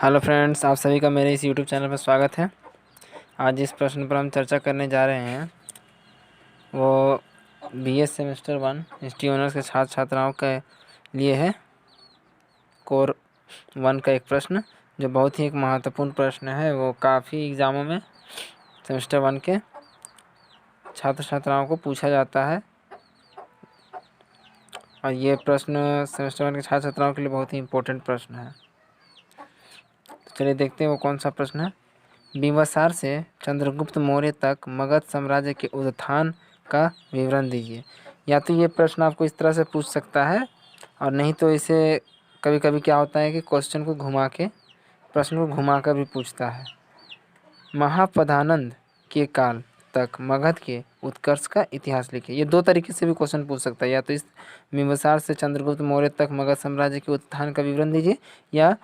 Hello friends, आप सभी का मेरे इस यूट्यूब चैनल पर स्वागत है। आज जिस प्रश्न पर हम चर्चा करने जा रहे हैं वो बीएस सेमेस्टर 1 हिस्ट्री ऑनर्स के छात्र छात्राओं के लिए है। कोर 1 का एक प्रश्न जो बहुत ही एक महत्वपूर्ण प्रश्न है। वो काफ़ी एग्ज़ामों में सेमेस्टर 1 के छात्र छात्राओं को पूछा जाता है और ये प्रश्न सेमेस्टर 1 के छात्र छात्राओं के लिए बहुत ही इम्पोर्टेंट प्रश्न है। तो चलिए देखते हैं वो कौन सा प्रश्न है। बिंबिसार से चंद्रगुप्त मौर्य तक मगध साम्राज्य के उत्थान का विवरण दीजिए। या तो ये प्रश्न आपको इस तरह से पूछ सकता है और नहीं तो इसे कभी कभी क्या होता है कि क्वेश्चन को घुमा के प्रश्न को घुमा कर भी पूछता है। महापदानंद के काल तक मगध के उत्कर्ष का इतिहास लिखिए। ये दो तरीके से भी क्वेश्चन पूछ सकता है। या तो इस बिंबिसार से चंद्रगुप्त मौर्य तक मगध साम्राज्य के उत्थान का विवरण दीजिए या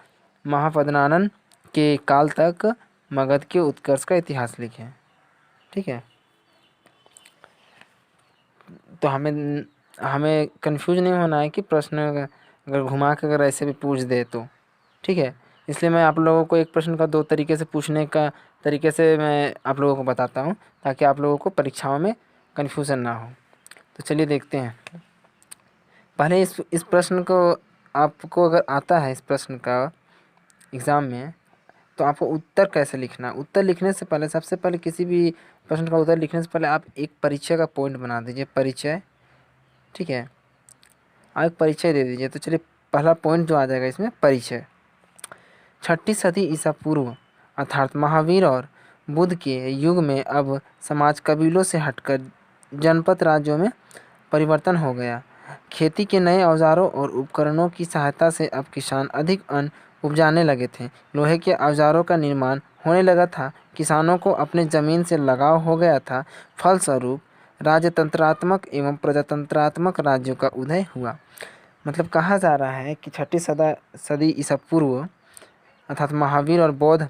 महापद्मनानंद के काल तक मगध के उत्कर्ष का इतिहास लिखें। ठीक है, तो हमें कंफ्यूज नहीं होना है कि प्रश्न अगर घुमा के अगर ऐसे भी पूछ दे तो ठीक है। इसलिए मैं आप लोगों को एक प्रश्न का दो तरीके से पूछने का तरीके से मैं आप लोगों को बताता हूँ ताकि आप लोगों को परीक्षाओं में कन्फ्यूज़न ना हो। तो चलिए देखते हैं। पहले इस प्रश्न को आपको अगर आता है इस प्रश्न का एग्ज़ाम में तो आपको उत्तर कैसे लिखना। उत्तर लिखने से पहले सबसे पहले किसी भी प्रश्न का उत्तर लिखने से पहले आप एक परिचय का पॉइंट बना दीजिए। परिचय, ठीक है, आप एक परिचय दे दीजिए। तो चलिए पहला पॉइंट जो आ जाएगा इसमें परिचय। 6ठी सदी ईसा पूर्व अर्थात महावीर और बुद्ध के युग में अब समाज कबीलों से हटकर जनपद राज्यों में परिवर्तन हो गया। खेती के नए औजारों और उपकरणों की सहायता से अब किसान अधिक अन्न उपजाने लगे थे। लोहे के औजारों का निर्माण होने लगा था। किसानों को अपने ज़मीन से लगाव हो गया था। फलस्वरूप राजतंत्रात्मक एवं प्रजातंत्रात्मक राज्यों का उदय हुआ। मतलब कहा जा रहा है कि 6ठी सदी ईसा पूर्व अर्थात महावीर और बौद्ध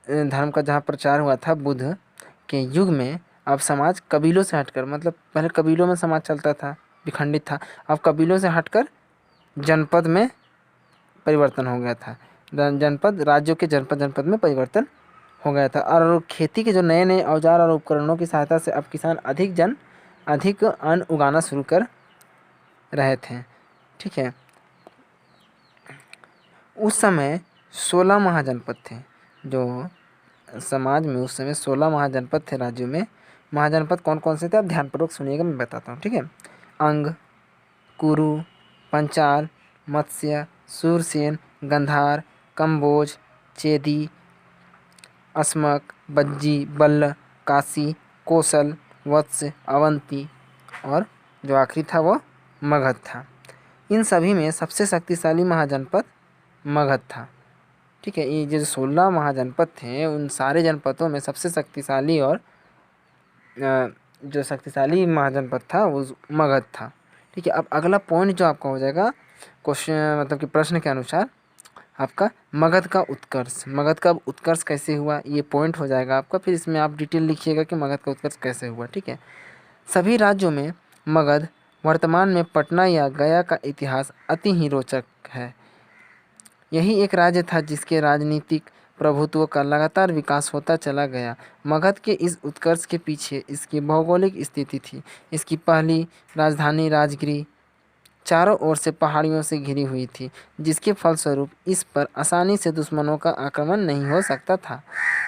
धर्म का जहाँ प्रचार हुआ था बुद्ध के युग में अब समाज कबीलों से हटकर, मतलब पहले कबीलों में समाज चलता था, विखंडित था, अब कबीलों से हटकर जनपद में परिवर्तन हो गया था। जनपद राज्यों के जनपद जनपद में परिवर्तन हो गया था। और खेती के जो नए नए औजार और उपकरणों की सहायता से अब किसान अधिक अन्न उगाना शुरू कर रहे थे। ठीक है, उस समय 16 महाजनपद थे। जो समाज में उस समय 16 महाजनपद थे राज्यों में। महाजनपद कौन कौन से थे आप ध्यानपूर्वक सुनिएगा, मैं बताता हूँ। ठीक है, अंग, कुरु, पंचाल, मत्स्य, सूरसेन, गंधार, कंबोज, चेदी, अस्मक, बज्जी, बल्ल, काशी, कोसल, वत्स, अवंती और जो आखिरी था वो मगध था। इन सभी में सबसे शक्तिशाली महाजनपद मगध था। ठीक है, ये जो 16 महाजनपद थे उन सारे जनपदों में सबसे शक्तिशाली और जो शक्तिशाली महाजनपद था वो मगध था। ठीक है, अब अगला पॉइंट जो आपका हो जाएगा क्वेश्चन, मतलब कि प्रश्न के अनुसार आपका मगध का उत्कर्ष। मगध का उत्कर्ष कैसे हुआ ये पॉइंट हो जाएगा आपका। फिर इसमें आप डिटेल लिखिएगा कि मगध का उत्कर्ष कैसे हुआ। ठीक है, सभी राज्यों में मगध वर्तमान में पटना या गया का इतिहास अति ही रोचक है। यही एक राज्य था जिसके राजनीतिक प्रभुत्व का लगातार विकास होता चला गया। मगध के इस उत्कर्ष के पीछे इसकी भौगोलिक स्थिति थी। इसकी पहली राजधानी राजगिरी चारों ओर से पहाड़ियों से घिरी हुई थी, जिसके फलस्वरूप इस पर आसानी से दुश्मनों का आक्रमण नहीं हो सकता था।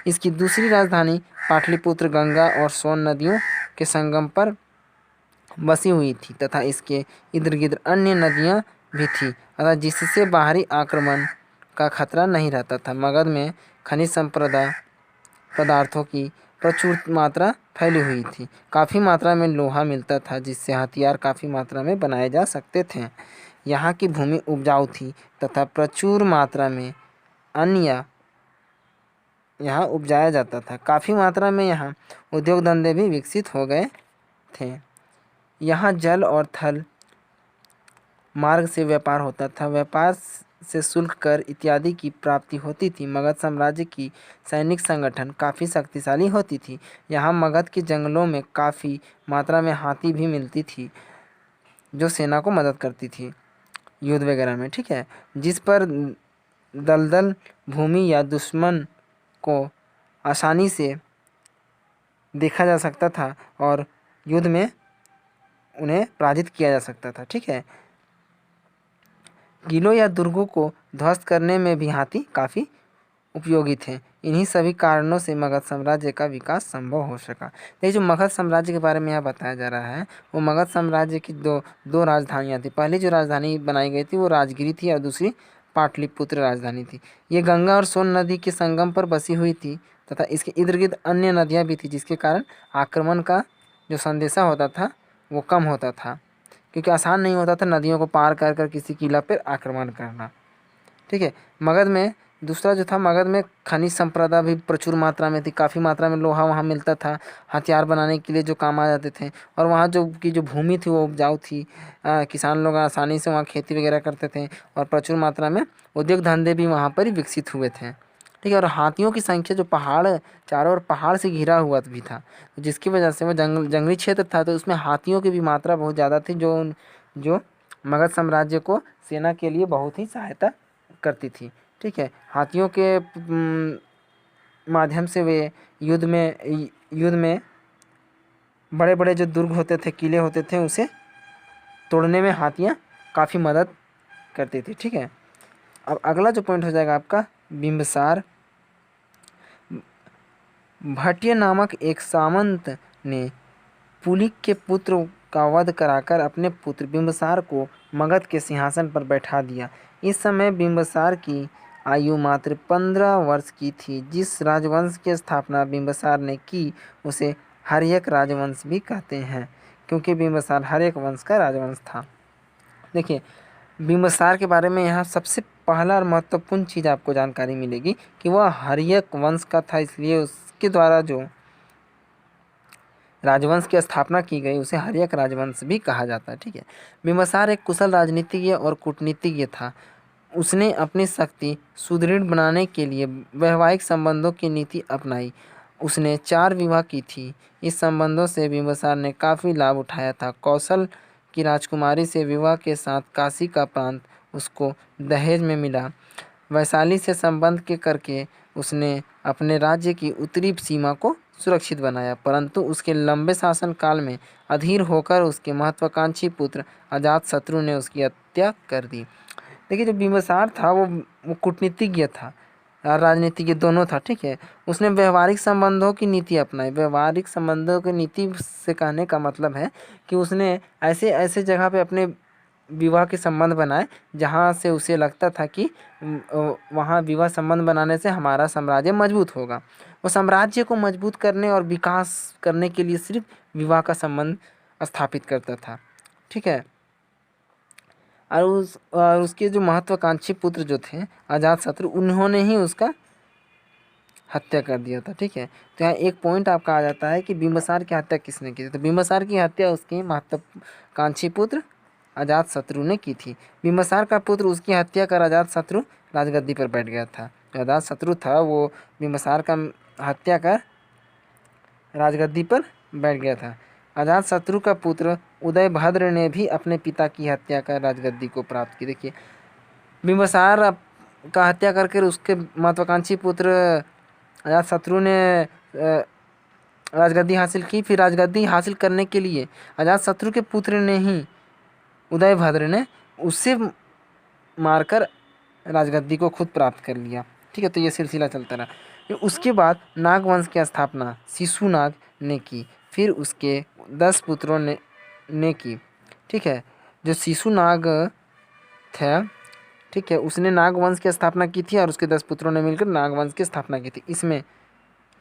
इसकी दूसरी राजधानी पाटलिपुत्र गंगा और सोन नदियों के संगम पर बसी हुई थी तथा इसके इर्द गिर्द अन्य नदियाँ भी थीं, अतः जिससे बाहरी आक्रमण का खतरा नहीं रहता था। मगध में खनिज संपदा पदार्थों की प्रचुर मात्रा फैली हुई थी। काफ़ी मात्रा में लोहा मिलता था जिससे हथियार काफ़ी मात्रा में बनाए जा सकते थे। यहाँ की भूमि उपजाऊ थी तथा प्रचुर मात्रा में अन्न यहाँ उपजाया जाता था। काफ़ी मात्रा में यहाँ उद्योग धंधे भी विकसित हो गए थे। यहाँ जल और थल मार्ग से व्यापार होता था। व्यापार से शुल्क कर इत्यादि की प्राप्ति होती थी। मगध साम्राज्य की सैनिक संगठन काफ़ी शक्तिशाली होती थी। यहाँ मगध के जंगलों में काफ़ी मात्रा में हाथी भी मिलती थी जो सेना को मदद करती थी युद्ध वगैरह में। ठीक है, जिस पर दलदल भूमि या दुश्मन को आसानी से देखा जा सकता था और युद्ध में उन्हें पराजित किया जा सकता था। ठीक है, किलों या दुर्गों को ध्वस्त करने में भी हाथी काफ़ी उपयोगी थे। इन्हीं सभी कारणों से मगध साम्राज्य का विकास संभव हो सका। देखिए, जो मगध साम्राज्य के बारे में यहाँ बताया जा रहा है, वो मगध साम्राज्य की दो दो राजधानियाँ थी। पहली जो राजधानी बनाई गई थी वो राजगिरी थी और दूसरी पाटलिपुत्र राजधानी थी। ये गंगा और सोन नदी के संगम पर बसी हुई थी तथा इसके इर्द गिर्द अन्य नदियाँ भी थी, जिसके कारण आक्रमण का जो संदेशा होता था वो कम होता था, क्योंकि आसान नहीं होता था नदियों को पार कर कर किसी किला पर आक्रमण करना। ठीक है, मगध में दूसरा जो था, मगध में खनिज संपदा भी प्रचुर मात्रा में थी। काफ़ी मात्रा में लोहा वहाँ मिलता था, हथियार बनाने के लिए जो काम आ जाते थे। और वहाँ जो भूमि थी वो उपजाऊ थी। किसान लोग आसानी से वहाँ खेती वगैरह करते थे और प्रचुर मात्रा में उद्योग धंधे भी वहाँ पर ही विकसित हुए थे। ठीक है, और हाथियों की संख्या, जो पहाड़ चारों ओर पहाड़ से घिरा हुआ भी था, जिसकी वजह से वो जंगली क्षेत्र था, तो उसमें हाथियों की भी मात्रा बहुत ज़्यादा थी, जो मगध साम्राज्य को सेना के लिए बहुत ही सहायता करती थी। ठीक है, हाथियों के माध्यम से वे युद्ध में बड़े बड़े जो दुर्ग होते थे, किले होते थे, उसे तोड़ने में हाथियाँ काफ़ी मदद करती थी। ठीक है, अब अगला जो पॉइंट हो जाएगा आपका बिंबिसार। भट्टिय नामक एक सामंत ने पुलिक के पुत्र का वध कराकर अपने पुत्र बिंबिसार को मगध के सिंहासन पर बैठा दिया। इस समय बिंबिसार की आयु मात्र 15 वर्ष की थी। जिस राजवंश की स्थापना बिंबिसार ने की उसे हर्यक राजवंश भी कहते हैं, क्योंकि बिंबिसार हर्यक वंश का राजवंश था। देखिए, बिंबिसार के बारे में यहाँ सबसे पहला और महत्वपूर्ण चीज़ आपको जानकारी मिलेगी कि वह हर्यक वंश का था, इसलिए उसके द्वारा जो राजवंश की स्थापना की गई उसे हर्यक राजवंश भी कहा जाता है। ठीक है, बिंबिसार एक कुशल राजनीतिज्ञ और कूटनीतिज्ञ था। उसने अपनी शक्ति सुदृढ़ बनाने के लिए वैवाहिक संबंधों की नीति अपनाई। उसने 4 विवाह की थी। इस संबंधों से बिंबिसार ने काफ़ी लाभ उठाया था। कौशल की राजकुमारी से विवाह के साथ काशी का प्रांत उसको दहेज में मिला। वैशाली से संबंध के करके उसने अपने राज्य की उत्तरी सीमा को सुरक्षित बनाया, परंतु उसके लंबे शासन काल में अधीर होकर उसके महत्वाकांक्षी पुत्र अजातशत्रु ने उसकी हत्या कर दी। देखिए, जो बिंबिसार था वो कूटनीतिज्ञ था और राजनीतिज्ञ दोनों था। ठीक है, उसने व्यवहारिक संबंधों की नीति अपनाई। व्यवहारिक संबंधों की नीति से कहने का मतलब है कि उसने ऐसे ऐसे जगह पे अपने विवाह के संबंध बनाए जहाँ से उसे लगता था कि वहाँ विवाह संबंध बनाने से हमारा साम्राज्य मजबूत होगा। वो साम्राज्य को मजबूत करने और विकास करने के लिए सिर्फ विवाह का संबंध स्थापित करता था। ठीक है, और उसके जो महत्वाकांक्षी पुत्र जो थे अजातशत्रु, उन्होंने ही उसका हत्या कर दिया था। ठीक है, तो यहाँ एक पॉइंट आपका आ जाता है कि बिंबिसार की हत्या किसने की थी। तो बिंबिसार की हत्या उसके महत्वाकांक्षी पुत्र अजातशत्रु ने की थी। बिंबिसार का पुत्र उसकी हत्या कर अजातशत्रु राजगद्दी पर बैठ गया था। जो अजातशत्रु था वो बिंबिसार का हत्या कर राजगद्दी पर बैठ गया था। अजातशत्रु का पुत्र उदयभद्र ने भी अपने पिता की हत्या कर राजगद्दी को प्राप्त की। देखिए, बिंबिसार का हत्या करके उसके महत्वाकांक्षी पुत्र अजातशत्रु ने राजगद्दी हासिल की। फिर राजगद्दी हासिल करने के लिए अजातशत्रु के पुत्र ने ही, उदयभद्र ने, उससे मारकर राजगद्दी को खुद प्राप्त कर लिया। ठीक है, तो ये सिलसिला चलता रहा। फिर उसके बाद नागवंश की स्थापना शिशुनाग ने की। फिर उसके 10 पुत्रों ने की। ठीक है, जो शिशुनाग था, ठीक है, उसने नागवंश की स्थापना की थी और उसके 10 पुत्रों ने मिलकर नागवंश की स्थापना की थी। इसमें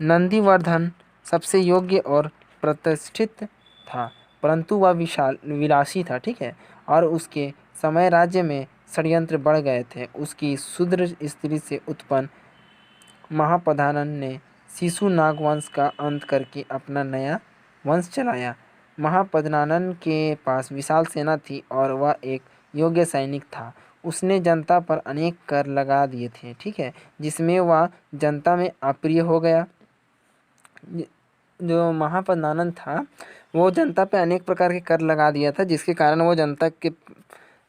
नंदीवर्धन सबसे योग्य और प्रतिष्ठित था, परंतु वह विलासी था। ठीक है, और उसके समय राज्य में षड्यंत्र बढ़ गए थे। उसकी शूद्र स्त्री से उत्पन्न महापधानन ने शिशु नागवंश का अंत करके अपना नया वंश चलाया। महापधानन के पास विशाल सेना थी और वह एक योग्य सैनिक था। उसने जनता पर अनेक कर लगा दिए थे। ठीक है, जिसमें वह जनता में अप्रिय हो गया। जो महापधानन था वो जनता पे अनेक प्रकार के कर लगा दिया था, जिसके कारण वो जनता के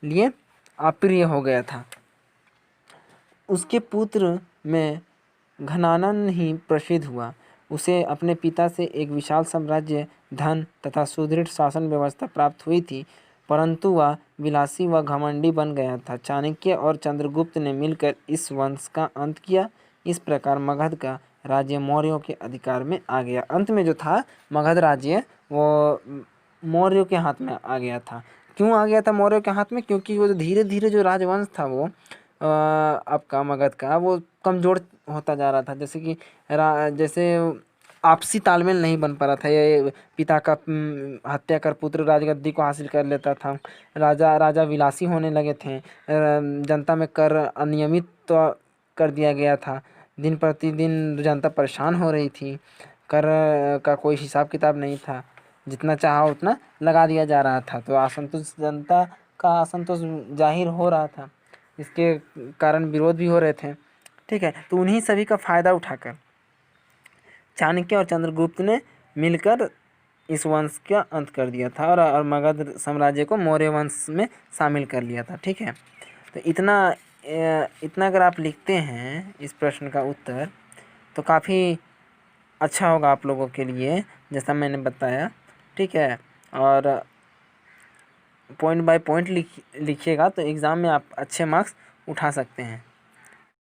लिए अप्रिय हो गया था। उसके पुत्र में घनानंद ही प्रसिद्ध हुआ। उसे अपने पिता से एक विशाल साम्राज्य, धन तथा सुदृढ़ शासन व्यवस्था प्राप्त हुई थी, परंतु वह विलासी व घमंडी बन गया था। चाणक्य और चंद्रगुप्त ने मिलकर इस वंश का अंत किया। इस प्रकार मगध का राज्य मौर्यों के अधिकार में आ गया। अंत में जो था मगध राज्य वो मौर्यों के हाथ में आ गया था। क्यों आ गया था मौर्यों के हाथ में? क्योंकि वो धीरे धीरे जो राजवंश था वो आपका मगध का वो कमज़ोर होता जा रहा था। जैसे कि जैसे आपसी तालमेल नहीं बन पा रहा था। ये पिता का हत्या कर पुत्र राजगद्दी को हासिल कर लेता था। राजा राजा विलासी होने लगे थे। जनता में कर अनियमित तो कर दिया गया था। दिन प्रतिदिन जनता परेशान हो रही थी। कर का कोई हिसाब किताब नहीं था। जितना चाहा उतना लगा दिया जा रहा था। तो असंतोष, जनता का असंतोष जाहिर हो रहा था। इसके कारण विरोध भी हो रहे थे। ठीक है, तो उन्हीं सभी का फ़ायदा उठाकर चाणक्य और चंद्रगुप्त ने मिलकर इस वंश का अंत कर दिया था और मगध साम्राज्य को मौर्य वंश में शामिल कर लिया था। ठीक है, तो इतना अगर आप लिखते हैं इस प्रश्न का उत्तर तो काफ़ी अच्छा होगा आप लोगों के लिए, जैसा मैंने बताया। ठीक है, और पॉइंट बाय पॉइंट लिखिएगा तो एग्ज़ाम में आप अच्छे मार्क्स उठा सकते हैं।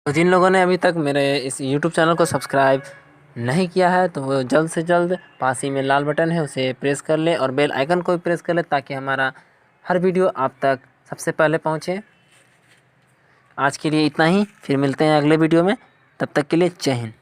तो जिन लोगों ने अभी तक मेरे इस YouTube चैनल को सब्सक्राइब नहीं किया है तो वो जल्द से जल्द पास ही में लाल बटन है उसे प्रेस कर ले और बेल आइकन को भी प्रेस कर ले, ताकि हमारा हर वीडियो आप तक सबसे पहले पहुंचे। आज के लिए इतना ही, फिर मिलते हैं अगले वीडियो में। तब तक के लिए जय हिंद।